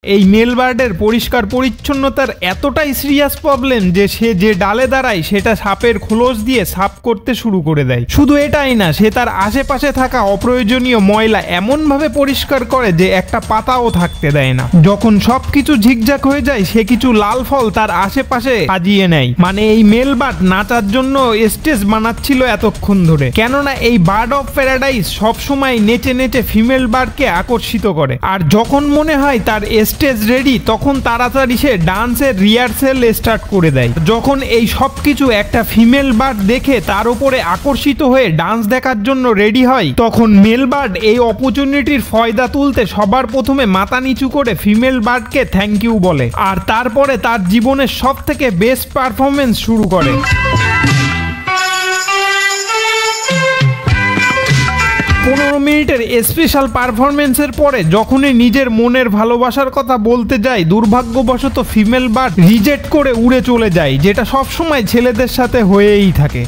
এই মেল বার্ডের পরিষ্কার পরিচ্ছন্নতার এতটাই সিরিয়াস প্রবলেম যে সে যে ডালে দাঁড়ায় সেটা সাপের খোলস দিয়ে সাফ করতে শুরু করে দেয়। শুধু এটাই না, সে তার আশেপাশে থাকা অপ্রয়োজনীয় ময়লা এমনভাবে পরিষ্কার করে যে একটা পাতাও থাকতে দেয় না। যখন সবকিছু ঝিকঝাক হয়ে যায় সে কিছু লাল ফল তার আশেপাশে সাজিয়ে নেয়। মানে এই মেল বার্ড নাচার জন্য স্টেজ বানাচ্ছিল এতক্ষণ ধরে, কেননা এই বার্ড অফ প্যারাডাইস সবসময় নেচে নেচে ফিমেল বার্ডকে আকর্ষিত করে। আর যখন মনে হয় তার স্টেজ রেডি তখন তাড়াতাড়ি সে ডান্সের রিহার্সেল স্টার্ট করে দেয়। যখন এই সব কিছু একটা ফিমেল বার্ড দেখে তার উপরে আকর্ষিত হয়ে ডান্স দেখার জন্য রেডি হয়, তখন মেল বার্ড এই অপরচুনিটির ফায়দা তুলতে সবার প্রথমে মাথা নিচু করে ফিমেল বার্ডকে থ্যাংক ইউ বলে, আর তারপরে তার জীবনের সব থেকে বেস্ট পারফরমেন্স শুরু করে। 15 মিনিটের স্পেশাল পারফরমেন্সের পরে যখনই নিজের মনের ভালোবাসার কথা বলতে যায়, দুর্ভাগ্যবশত ফিমেল বার্ড রিজেক্ট করে উড়ে চলে যায়, যেটা সবসময় ছেলেদের সাথে হয়েই থাকে।